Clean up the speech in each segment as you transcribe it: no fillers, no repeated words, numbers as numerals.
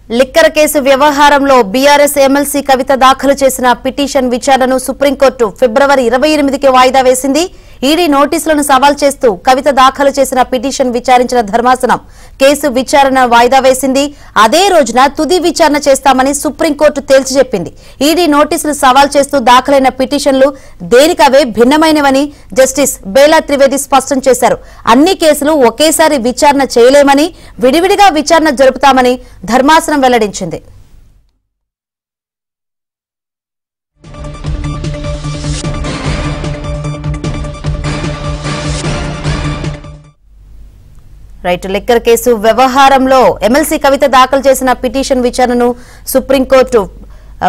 Liquor case వ్యవహారంలో BRS MLC కవిత దాఖలు చేసిన పిటిషన్ విచారణను సుప్రీంకోర్టు ఫిబ్రవరి 28కి వాయిదా వేసింది. ఈడీ నోటీసులను సవాల్ చేస్తూ కవిత దాఖలు చేసిన పిటిషన్ విచారించిన ధర్మాసనం కేసు విచారణ వాయిదా వేసింది. అదే రోజున తుది విచారణ చేస్తామని సుప్రీంకోర్టు తేల్చి చెప్పింది. ఈడీ నోటీసులు సవాల్ చేస్తూ దాఖలైన పిటిషన్లు దేనికవే భిన్నమైనవని జస్టిస్ బేలా త్రివేది స్పష్టం చేశారు. అన్ని కేసులు ఒకేసారి విచారణ చేయలేమని, విడివిడిగా విచారణ జరుపుతామని ధర్మాసనం వెల్లడించింది. లిక్కర్ కేసు వ్యవహారంలో ఎమ్మెల్సీ కవిత దాఖలు చేసిన పిటిషన్ విచారణను సుప్రీంకోర్టు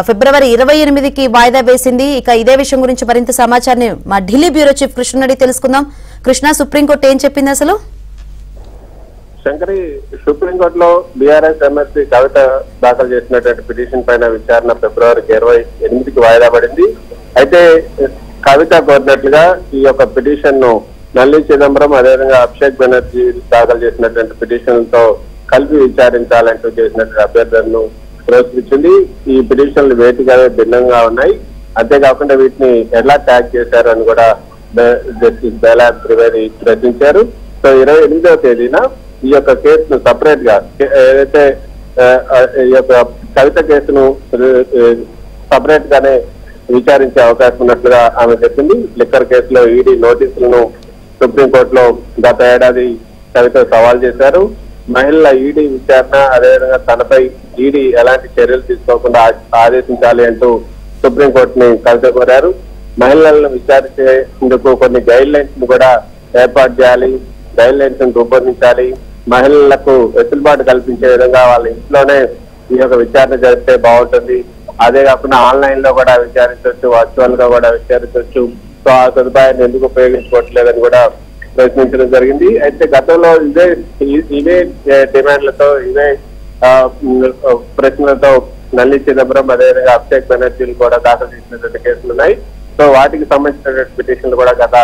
ఫిబ్రవరి 28కి వాయిదా వేసింది. ఇక ఇదే విషయం గురించి మరింత సమాచారాన్ని మా ఢిల్లీ బ్యూరో చీఫ్ కృష్ణ అడిగి తెలుసుకుందాం. కృష్ణ, సుప్రీంకోర్టు ఏం చెప్పింది అసలు? శంకరి, సుప్రీంకోర్టులో బీఆర్ఎస్ ఎమ్మెల్సీ కవిత దాఖలు చేసినటువంటి పిటిషన్ పైన విచారణ ఫిబ్రవరి 28కి వాయిదా పడింది. అయితే కవిత కోరినట్లుగా ఈ యొక్క పిటిషన్ ను నల్లి చిదంబరం, అదేవిధంగా అభిషేక్ బెనర్జీ దాఖలు చేసినటువంటి పిటిషన్లతో కలిపి విచారించాలంటూ చేసినటువంటి అభ్యర్థనను తిరస్కరించింది. ఈ పిటిషన్లు వేటిగా భిన్నంగా ఉన్నాయి. అంతేకాకుండా వీటిని ఎలా ట్యాగ్ చేశారు అని కూడా జస్టిస్ బేలా త్రివేది ప్రశ్నించారు. సో 28వ తేదీన ఈ యొక్క కేసును సపరేట్ గా ఏదైతే ఈ యొక్క కవిత కేసును సపరేట్ గానే విచారించే అవకాశం ఉన్నట్లుగా ఆమె చెప్పింది. లిక్కర్ కేసులో ఈడీ నోటీసులను సుప్రీంకోర్టులో గత ఏడాది కవిత సవాల్ చేశారు. మహిళల ఈడీ విచారణ, అదేవిధంగా తనపై ఈడీ ఎలాంటి చర్యలు తీసుకోకుండా ఆదేశించాలి అంటూ సుప్రీంకోర్టుని కవిత కోరారు. మహిళలను విచారించేందుకు కొన్ని గైడ్ లైన్స్ ను కూడా ఏర్పాటు చేయాలి, గైడ్ లైన్స్ ను రూపొందించాలి, మహిళలకు వెసులుబాటు కల్పించే విధంగా వాళ్ళ ఇంట్లోనే ఈ యొక్క విచారణ జరిపితే బాగుంటుంది. అదే కాకుండా ఆన్లైన్ లో కూడా విచారించవచ్చు, వర్చువల్ గా కూడా విచారించవచ్చు. సో ఆ సదుపాయాన్ని ఎందుకు ఉపయోగించుకోవట్లేదని కూడా ప్రశ్నించడం జరిగింది. అయితే గతంలో ఇవే డిమాండ్లతో, ఇవే ప్రశ్నలతో నల్లి చిదంబరం, అదేవిధంగా అభిషేక్ బెనర్జీలు కూడా దాఖలు చేసినటువంటి కేసులు ఉన్నాయి. సో వాటికి సంబంధించినటువంటి పిటిషన్లు కూడా గత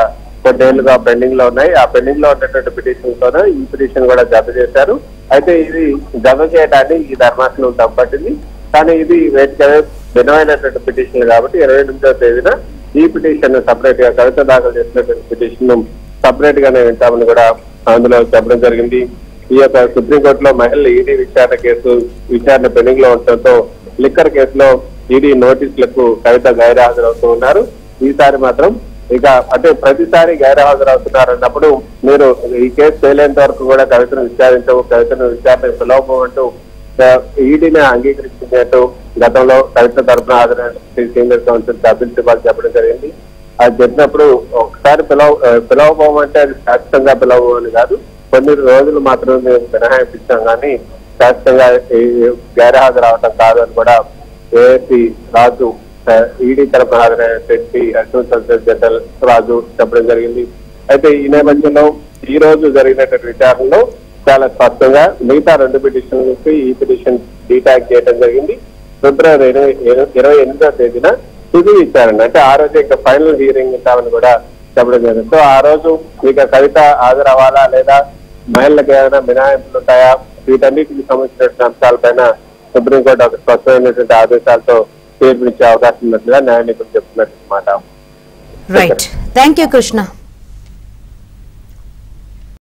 కొన్నేళ్లుగా పెండింగ్ లో ఉన్నాయి. ఆ పెండింగ్ లో ఉన్నటువంటి పిటిషన్ తోనే ఈ పిటిషన్ కూడా జత చేశారు. అయితే ఇది జత చేయడాన్ని ఈ ధర్మాసనం తప్పట్టింది. కానీ ఇది వేటిగా భిన్నమైనటువంటి పిటిషన్లు కాబట్టి 28వ తేదీన ఈ పిటిషన్ సపరేట్ గా కవిత దాఖలు చేసినటువంటి పిటిషన్ సపరేట్ గానే వింటామని కూడా అందులో చెప్పడం జరిగింది. ఈ యొక్క సుప్రీంకోర్టులో మహిళల ఈడీ విచారణ పెండింగ్ లో ఉండటంతో లిక్కర్ కేసులో ఈడీ నోటీసులకు కవిత గైర్హాజరవుతూ ఉన్నారు. ఈసారి మాత్రం ఇక అంటే ప్రతిసారి గైర్హాజరవుతున్నారు అన్నప్పుడు మీరు ఈ కేసు తేలేంత వరకు కూడా కవితను విచారణకు పిలవమంటూ ఈడీని అంగీకరించినట్టు గతంలో కవిత తరఫున హాజరైన సీనియర్ కౌన్సిల్ సభ్యులు చెప్పడం జరిగింది. అది చెప్పినప్పుడు ఒకసారి పిలవబోమంటే అది శాశ్వతంగా పిలవని కాదు, కొన్ని రోజులు మాత్రమే మేము మినహాయించాం కానీ శాశ్వతంగా గైర్హాజరు అవటం కాదు అని కూడా ఏఎస్సీ రాజు, ఈడీ తరఫున హాజరైనటువంటి అడిషనల్ సొలిసిటర్ జనరల్ రాజు చెప్పడం జరిగింది. అయితే ఈ నేపథ్యంలో ఈ రోజు జరిగినటువంటి విచారణలో చాలా స్పష్టంగా మిగతా 2 పిటిషన్లకి ఈ పిటిషన్ డీటాక్ చేయడం జరిగింది. ఫిబ్రవరి 28వ తేదీన తుది విచారణ, అంటే ఆ రోజు ఇంకా ఫైనల్ హియరింగ్ ఉంటామని కూడా చెప్పడం జరిగింది. సో ఆ రోజు ఇక కవిత హాజరవ్వాలా లేదా మహిళలకు ఏమైనా మినహాయింపులు ఉంటాయా, వీటన్నిటికి సంబంధించినటువంటి అంశాలపైన సుప్రీంకోర్టు ఒక స్పష్టమైనటువంటి ఆదేశాలతో తీర్పునిచ్చే అవకాశం ఉన్నట్లుగా న్యాయ నిపుణులు చెప్తున్నట్టు మాట. Right, thank you Krishna.